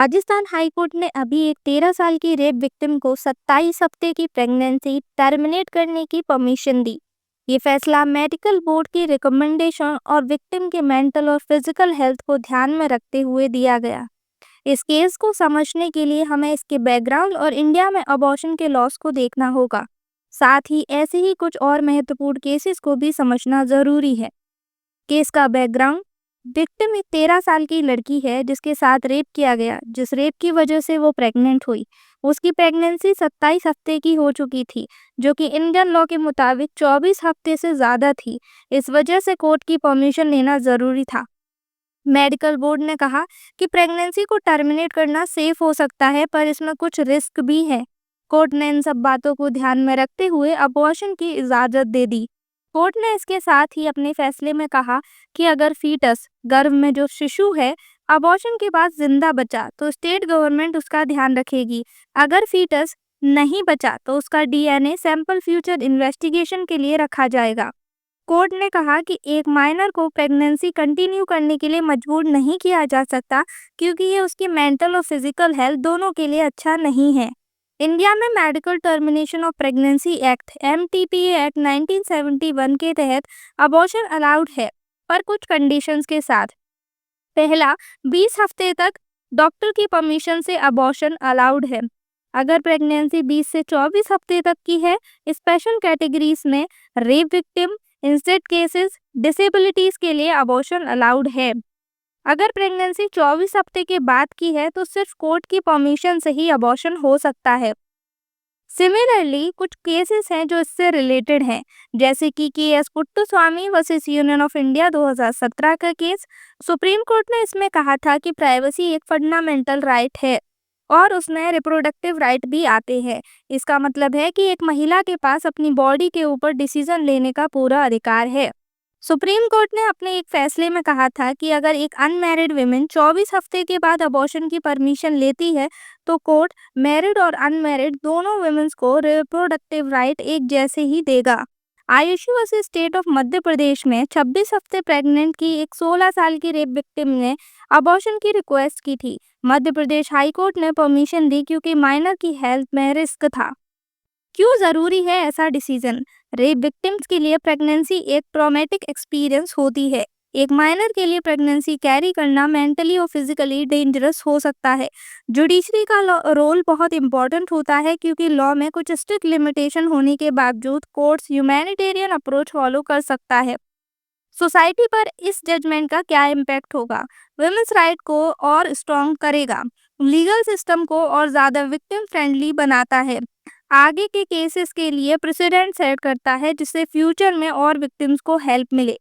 Rajasthan high court ने अभी एक 13 साल की रेप विक्टिम को 27 हफ्ते की प्रेगनेंसी टर्मिनेट करने की परमिशन दी। ये फैसला मेडिकल बोर्ड की रिकमेंडेशन और विक्टिम के मेंटल और फिजिकल हेल्थ को ध्यान में रखते हुए दिया गया। इस केस को समझने के लिए हमें इसके बैकग्राउंड और इंडिया में अबॉर्शन के लॉस को देखना होगा। साथ ही ऐसे ही कुछ और महत्वपूर्ण केसेस को भी समझना जरूरी है। केस का बैकग्राउंड: विक्टिम एक 13 साल की लड़की है जिसके साथ रेप किया गया। जिस रेप की वजह से वो प्रेग्नेंट हुई, उसकी प्रेगनेंसी 27 हफ्ते की हो चुकी थी, जो कि इंडियन लॉ के मुताबिक 24 हफ्ते से ज़्यादा थी। इस वजह से कोर्ट की परमिशन लेना ज़रूरी था। मेडिकल बोर्ड ने कहा कि प्रेगनेंसी को टर्मिनेट करना सेफ हो सकता है, पर इसमें कुछ रिस्क भी है। कोर्ट ने इन सब बातों को ध्यान में रखते हुए अबॉर्शन की इजाज़त दे दी। कोर्ट ने इसके साथ ही अपने फैसले में कहा कि अगर फीटस, गर्भ में जो शिशु है, अबॉर्शन के बाद जिंदा बचा तो स्टेट गवर्नमेंट उसका ध्यान रखेगी। अगर फीटस नहीं बचा तो उसका डीएनए सैंपल फ्यूचर इन्वेस्टिगेशन के लिए रखा जाएगा। कोर्ट ने कहा कि एक माइनर को प्रेगनेंसी कंटिन्यू करने के लिए मजबूर नहीं किया जा सकता, क्योंकि ये उसकी मेंटल और फिजिकल हेल्थ दोनों के लिए अच्छा नहीं है। इंडिया में medical termination of pregnancy act (MTPA) act 1971 के तहत अबॉर्शन अलाउड है, पर कुछ कंडीशंस के साथ। पहला, 20 हफ्ते तक डॉक्टर की परमिशन से अबॉर्शन अलाउड है। अगर प्रेगनेंसी 20 से 24 हफ्ते तक की है, स्पेशल कैटेगरीज में rape victim, incest cases, disabilities के लिए अबॉर्शन अलाउड है। अगर प्रेगनेंसी 24 हफ्ते के बाद की है तो सिर्फ कोर्ट की परमिशन से ही अबॉर्शन हो सकता है। सिमिलरली कुछ केसेस हैं जो इससे रिलेटेड हैं, जैसे कि KS Puttaswamy versus Union of India 2017 का केस। सुप्रीम कोर्ट ने इसमें कहा था कि प्राइवेसी एक फंडामेंटल राइट है और उसमें रिप्रोडक्टिव राइट भी आते हैं। इसका मतलब है कि एक महिला के पास अपनी बॉडी के ऊपर डिसीजन लेने का पूरा अधिकार है। सुप्रीम कोर्ट ने अपने एक फैसले में कहा था कि अगर एक अनमैरिड विमेन 24 हफ्ते के बाद अबॉर्शन की परमिशन लेती है, तो कोर्ट मैरिड और अनमैरिड दोनों विमेन्स को रिप्रोडक्टिव राइट एक जैसे ही देगा। Ayushi versus state of Madhya Pradesh में 26 हफ्ते प्रेग्नेंट की एक 16 साल की रेप विक्टिम ने अबॉर्शन की रिक्वेस्ट की थी। मध्य प्रदेश हाई कोर्ट ने परमिशन दी क्योंकि माइनर की हेल्थ में रिस्क था। क्यों ज़रूरी है ऐसा डिसीजन? रेप विक्टिम्स के लिए प्रेगनेंसी एक ट्रॉमेटिक एक्सपीरियंस होती है। एक माइनर के लिए प्रेगनेंसी कैरी करना मेंटली और फिजिकली डेंजरस हो सकता है। जुडिशरी का रोल बहुत इंपॉर्टेंट होता है, क्योंकि लॉ में कुछ स्ट्रिक्ट लिमिटेशन होने के बावजूद कोर्ट्स ह्यूमैनिटेरियन अप्रोच फॉलो कर सकता है। सोसाइटी पर इस जजमेंट का क्या इम्पैक्ट होगा? वुमेन्स राइट को और स्ट्रॉन्ग करेगा, लीगल सिस्टम को और ज़्यादा विक्टिम फ्रेंडली बनाता है, आगे के केसेस के लिए प्रेसिडेंट सेट करता है, जिससे फ्यूचर में और विक्टिम्स को हेल्प मिले।